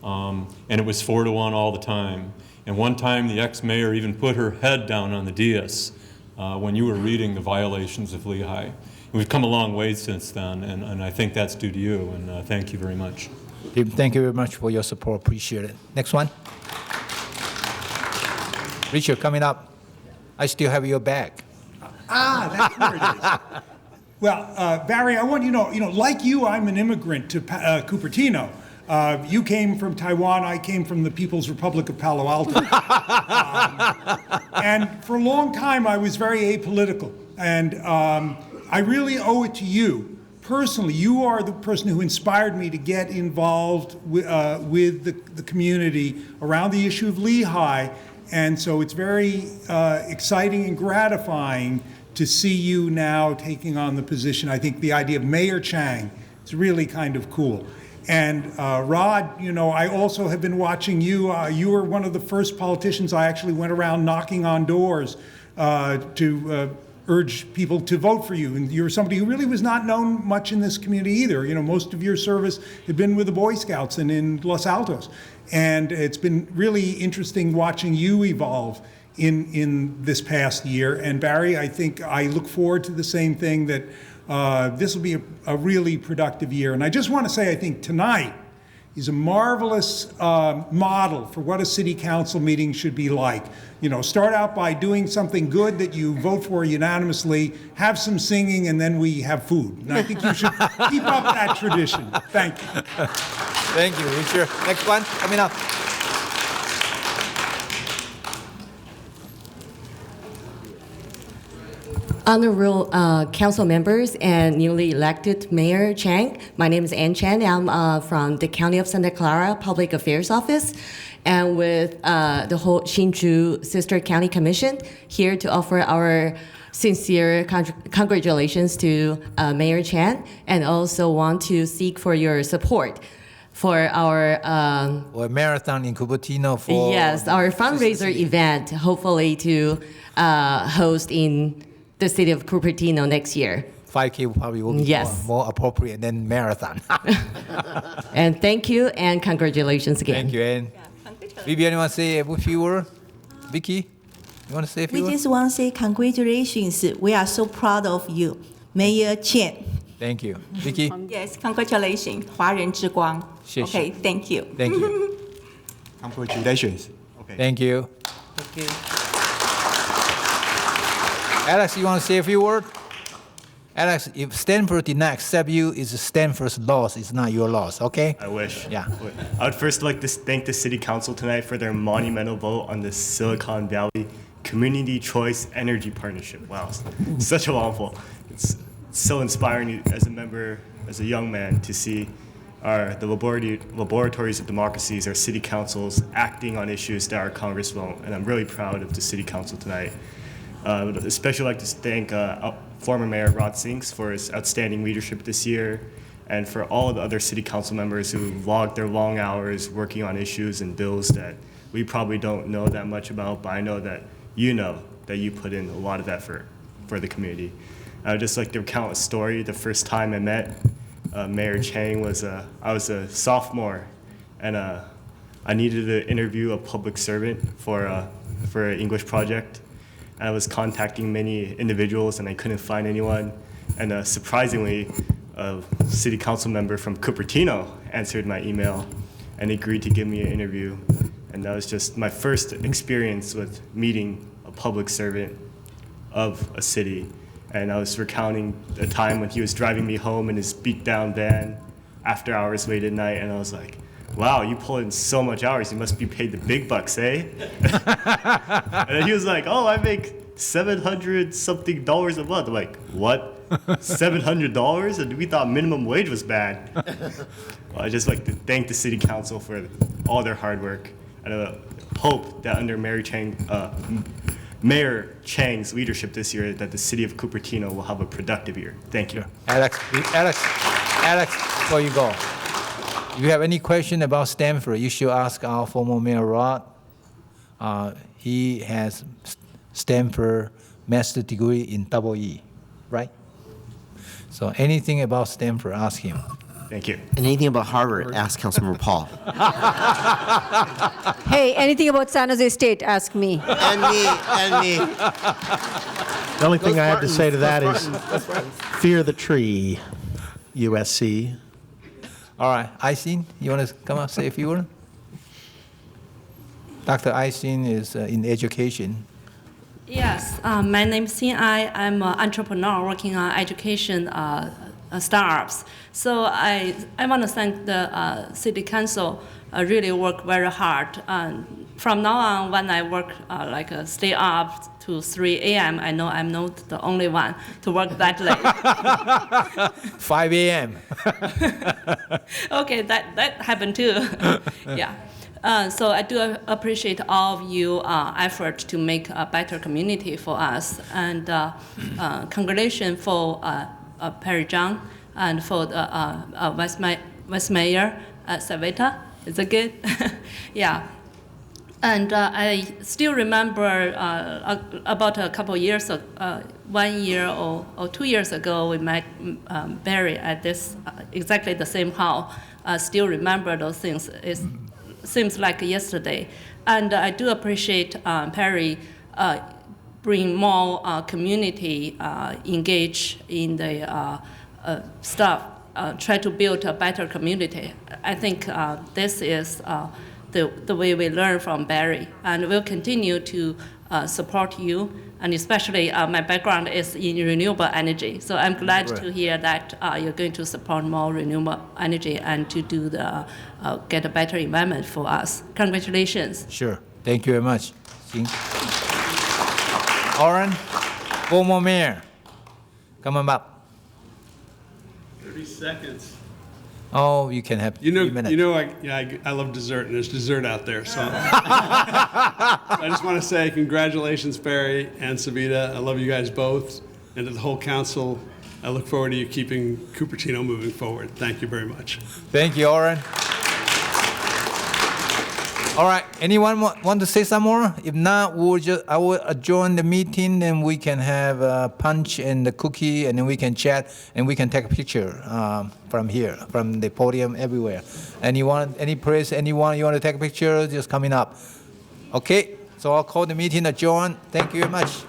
And it was 4-1 all the time. And one time the ex-mayor even put her head down on the dais when you were reading the violations of Lehigh. We've come a long way since then, and I think that's due to you, and thank you very much. Tim, thank you very much for your support. Appreciate it. Next one. Richard, coming up. I still have your bag. That's where it is. Well, Barry, I want you to know, like you, I'm an immigrant to Cupertino. You came from Taiwan, I came from the People's Republic of Palo Alto. And for a long time, I was very apolitical. And I really owe it to you. Personally, you are the person who inspired me to get involved with the community around the issue of Lehigh. And so it's very exciting and gratifying to see you now taking on the position. I think the idea of Mayor Chang is really kind of cool. And Rod, I also have been watching you. You were one of the first politicians I actually went around knocking on doors to urge people to vote for you. And you were somebody who really was not known much in this community either. Most of your service had been with the Boy Scouts and in Los Altos. And it's been really interesting watching you evolve in this past year. And Barry, I think I look forward to the same thing, that this will be a really productive year. And I just want to say, I think tonight is a marvelous model for what a city council meeting should be like. Start out by doing something good that you vote for unanimously, have some singing, and then we have food. And I think you should keep up that tradition. Thank you. Thank you, Richard. Next one, coming up. Honorable council members and newly elected Mayor Chang. My name is Ann Chen. I'm from the County of Santa Clara Public Affairs Office, and with the whole Hsinchu Sister County Commission, here to offer our sincere congratulations to Mayor Chan, and also want to seek for your support for our marathon in Cupertino for yes, our fundraiser event, hopefully to host in the city of Cupertino next year. 5K probably will be Yes. more appropriate than marathon. And thank you and congratulations again. Thank you, Ann. Vivian, you want to say a few words? Vicky, you want to say a few We words? just want to say congratulations. We are so proud of you, Mayor Chen. Thank you. Vicky? Yes, congratulations, 华人之光。谢谢。 Okay, thank you. Thank you. Congratulations. Okay. Thank you. Alex, you want to say a few words? Alex, if Stanford did not accept you, it's Stanford's loss. It's not your loss, okay? I wish. Yeah. I would first like to thank the City Council tonight for their monumental vote on the Silicon Valley Community Choice Energy Partnership. Wow, such a mouthful. It's so inspiring as a member, as a young man, to see the laboratories of democracies, our city councils, acting on issues that our Congress won't. And I'm really proud of the City Council tonight. I would especially like to thank former Mayor Rod Sinks for his outstanding leadership this year, and for all of the other city council members who logged their long hours working on issues and bills that we probably don't know that much about, but I know that you put in a lot of effort for the community. I would just like to recount a story. The first time I met Mayor Chang I was a sophomore, and I needed to interview a public servant for an English project. I was contacting many individuals and I couldn't find anyone. And surprisingly, a city council member from Cupertino answered my email and agreed to give me an interview. And that was just my first experience with meeting a public servant of a city. And I was recounting a time when he was driving me home in his beat down van after hours late at night, and I was like, wow, you pull in so much hours, you must be paid the big bucks, eh? And then he was like, oh, I make $700 something a month. I'm like, what? $700? And we thought minimum wage was bad. Well, I just like to thank the City Council for all their hard work, and I hope that under Mayor Chang's leadership this year, that the city of Cupertino will have a productive year. Thank you. Alex, before you go, if you have any question about Stanford, you should ask our former Mayor Rod. He has Stanford master's degree in EE, right? So anything about Stanford, ask him. Thank you. And anything about Harvard, ask Councilmember Paul. Hey, anything about San Jose State, ask me. And me. The only thing I have to say to that is fear the tree, USC. All right, Aisin, you want to come up say a few words? Dr. Aisin is in education. Yes, my name is Xin Ai. I'm an entrepreneur working on education startups. So I want to thank the City Council. Really work very hard. From now on, when I work stay up to 3 a.m., I know I'm not the only one to work that late. 5 a.m. Okay, that happened too. Yeah. So I do appreciate all of you effort to make a better community for us. And congratulations for Perry Zhang and for the Vice Mayor Savita. Is it good? Yeah. And I still remember about a couple years ago, 1 year or 2 years ago, we met Barry at this exactly the same hall. I still remember those things. It seems like yesterday. And I do appreciate Perry bring more community engage in the stuff, try to build a better community. I think this is the way we learn from Barry, and we'll continue to support you. And especially my background is in renewable energy, so I'm glad to hear that you're going to support more renewable energy and to do the get a better environment for us. Congratulations. Sure. Thank you very much. Oren, former mayor. Come on up. 30 seconds. Oh, you can have 3 minutes. I love dessert, and there's dessert out there. So, I just want to say congratulations, Barry and Savita. I love you guys both, and to the whole council. I look forward to you keeping Cupertino moving forward. Thank you very much. Thank you, Oren. All right, anyone want to say some more? If not, I will adjourn the meeting, and we can have punch and the cookie, and then we can chat, and we can take a picture from here, from the podium, everywhere. Any place, anyone you want to take a picture, just coming up. Okay, so I'll call the meeting adjourned. Thank you very much.